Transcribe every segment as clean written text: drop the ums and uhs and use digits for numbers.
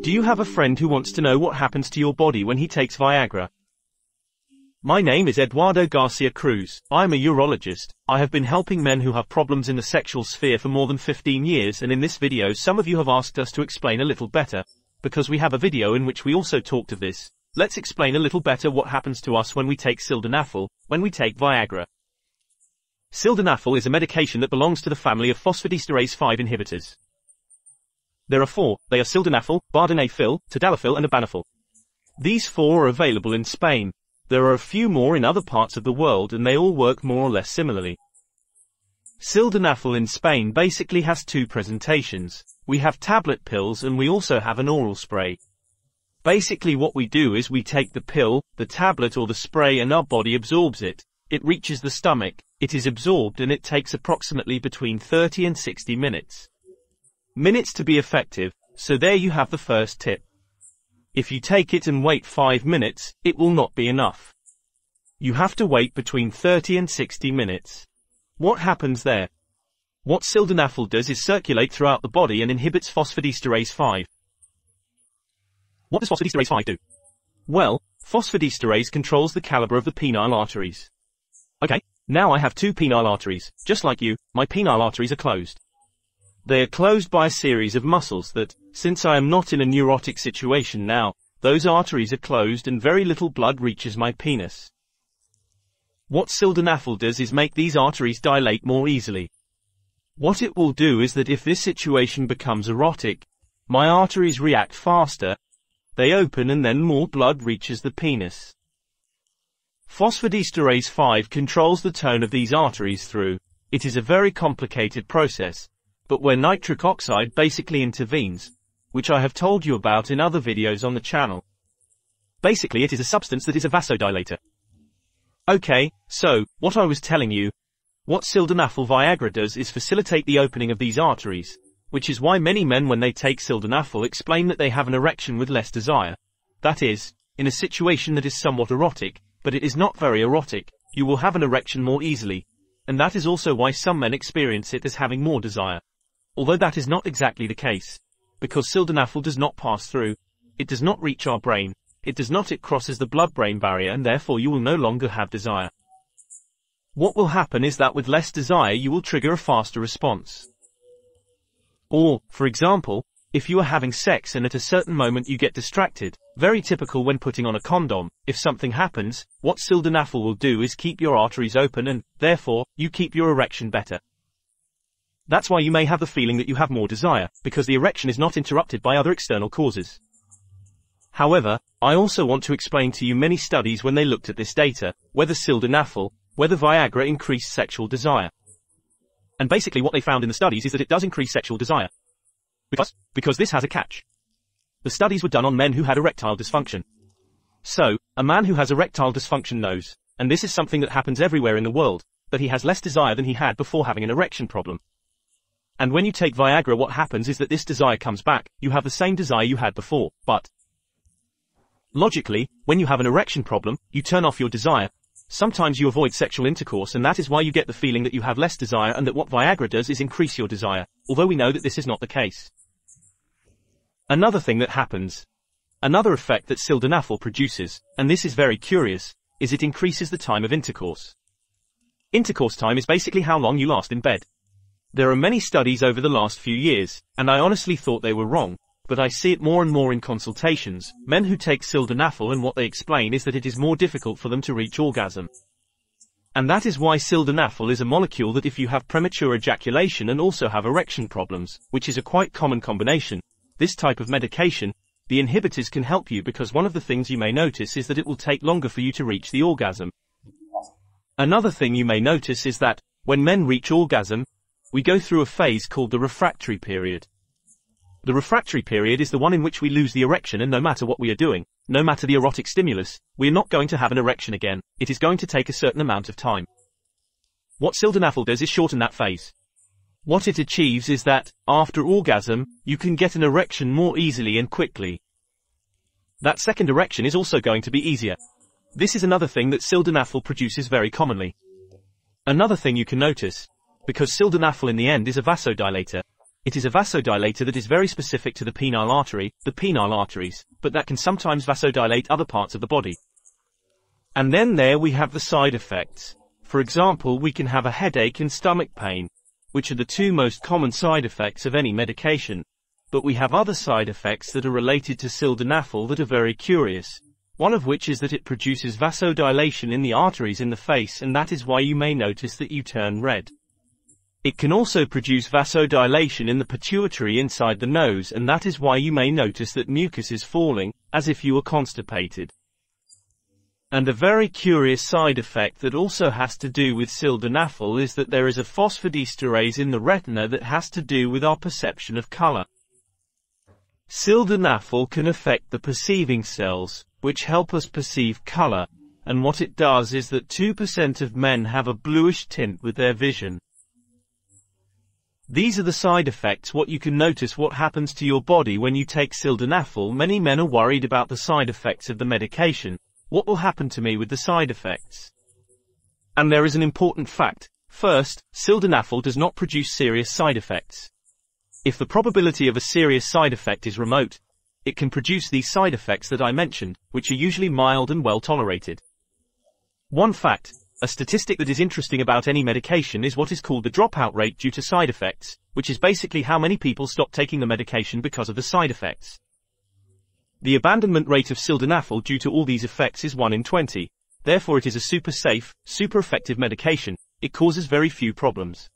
Do you have a friend who wants to know what happens to your body when he takes Viagra? My name is Eduardo Garcia Cruz. I am a urologist. I have been helping men who have problems in the sexual sphere for more than 15 years, and in this video some of you have asked us to explain a little better. Because we have a video in which we also talked of this, let's explain a little better what happens to us when we take sildenafil, when we take Viagra. Sildenafil is a medication that belongs to the family of phosphodiesterase 5 inhibitors. There are four. They are sildenafil, vardenafil, tadalafil and abanafil. These four are available in Spain. There are a few more in other parts of the world, and they all work more or less similarly. Sildenafil in Spain basically has two presentations. We have tablet pills and we also have an oral spray. Basically what we do is we take the pill, the tablet or the spray, and our body absorbs it. It reaches the stomach, it is absorbed, and it takes approximately between 30 and 60 minutes. Minutes to be effective, so there you have the first tip. If you take it and wait 5 minutes, it will not be enough. You have to wait between 30 and 60 minutes. What happens there? What sildenafil does is circulate throughout the body and inhibits phosphodiesterase 5. What does phosphodiesterase 5 do? Well, phosphodiesterase controls the caliber of the penile arteries. Okay, now I have two penile arteries. Just like you, my penile arteries are closed. They are closed by a series of muscles that, since I am not in a neurotic situation now, those arteries are closed and very little blood reaches my penis. What sildenafil does is make these arteries dilate more easily. What it will do is that if this situation becomes erotic, my arteries react faster, they open, and then more blood reaches the penis. Phosphodiesterase 5 controls the tone of these arteries through. It is a very complicated process, but where nitric oxide basically intervenes, which I have told you about in other videos on the channel. Basically it is a substance that is a vasodilator. Okay, so, what I was telling you, what sildenafil Viagra does is facilitate the opening of these arteries, which is why many men when they take sildenafil explain that they have an erection with less desire. That is, in a situation that is somewhat erotic, but it is not very erotic, you will have an erection more easily, and that is also why some men experience it as having more desire. Although that is not exactly the case, because sildenafil does not pass through, it does not reach our brain, it crosses the blood-brain barrier, and therefore you will no longer have desire. What will happen is that with less desire you will trigger a faster response. Or, for example, if you are having sex and at a certain moment you get distracted, very typical when putting on a condom, if something happens, what sildenafil will do is keep your arteries open and, therefore, you keep your erection better. That's why you may have the feeling that you have more desire, because the erection is not interrupted by other external causes. However, I also want to explain to you many studies when they looked at this data, whether sildenafil, whether Viagra increased sexual desire. And basically what they found in the studies is that it does increase sexual desire. Because this has a catch. The studies were done on men who had erectile dysfunction. So, a man who has erectile dysfunction knows, and this is something that happens everywhere in the world, that he has less desire than he had before having an erection problem. And when you take Viagra, what happens is that this desire comes back, you have the same desire you had before, but logically, when you have an erection problem, you turn off your desire. Sometimes you avoid sexual intercourse, and that is why you get the feeling that you have less desire, and that what Viagra does is increase your desire, although we know that this is not the case. Another thing that happens, another effect that sildenafil produces, and this is very curious, is it increases the time of intercourse. Intercourse time is basically how long you last in bed. There are many studies over the last few years, and I honestly thought they were wrong, but I see it more and more in consultations, men who take sildenafil, and what they explain is that it is more difficult for them to reach orgasm. And that is why sildenafil is a molecule that if you have premature ejaculation and also have erection problems, which is a quite common combination, this type of medication, the inhibitors can help you, because one of the things you may notice is that it will take longer for you to reach the orgasm. Another thing you may notice is that, when men reach orgasm, we go through a phase called the refractory period. The refractory period is the one in which we lose the erection, and no matter what we are doing, no matter the erotic stimulus, we are not going to have an erection again. It is going to take a certain amount of time. What sildenafil does is shorten that phase. What it achieves is that, after orgasm, you can get an erection more easily and quickly. That second erection is also going to be easier. This is another thing that sildenafil produces very commonly. Another thing you can notice, because sildenafil in the end is a vasodilator, It is a vasodilator that is very specific to the penile artery, the penile arteries, but that can sometimes vasodilate other parts of the body. And then there we have the side effects. For example, we can have a headache and stomach pain, which are the two most common side effects of any medication. But we have other side effects that are related to sildenafil that are very curious. One of which is that it produces vasodilation in the arteries in the face, and that is why you may notice that you turn red. It can also produce vasodilation in the pituitary inside the nose, and that is why you may notice that mucus is falling, as if you were constipated. And a very curious side effect that also has to do with sildenafil is that there is a phosphodiesterase in the retina that has to do with our perception of color. Sildenafil can affect the perceiving cells, which help us perceive color, and what it does is that 2% of men have a bluish tint with their vision. These are the side effects. What you can notice what happens to your body when you take sildenafil. Many men are worried about the side effects of the medication. What will happen to me with the side effects? And there is an important fact. First, sildenafil does not produce serious side effects. If the probability of a serious side effect is remote, it can produce these side effects that I mentioned, which are usually mild and well tolerated. One fact, a statistic that is interesting about any medication is what is called the dropout rate due to side effects, which is basically how many people stop taking the medication because of the side effects. The abandonment rate of sildenafil due to all these effects is 1 in 20. Therefore it is a super safe, super effective medication. It causes very few problems.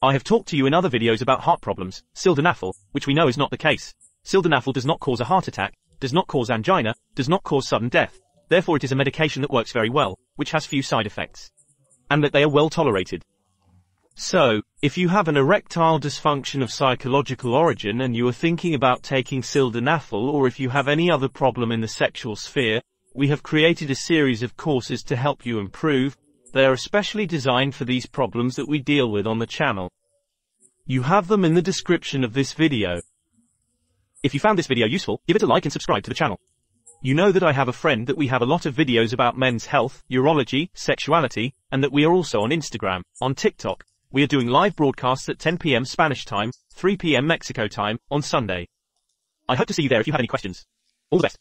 I have talked to you in other videos about heart problems, sildenafil, which we know is not the case. Sildenafil does not cause a heart attack, does not cause angina, does not cause sudden death. Therefore it is a medication that works very well, which has few side effects. And that they are well tolerated. So, if you have an erectile dysfunction of psychological origin and you are thinking about taking sildenafil, or if you have any other problem in the sexual sphere, we have created a series of courses to help you improve. They are especially designed for these problems that we deal with on the channel. You have them in the description of this video. If you found this video useful, give it a like and subscribe to the channel. You know that I have a friend that we have a lot of videos about men's health, urology, sexuality, and that we are also on Instagram, on TikTok. We are doing live broadcasts at 10 p.m. Spanish time, 3 p.m. Mexico time, on Sunday. I hope to see you there if you have any questions. All the best.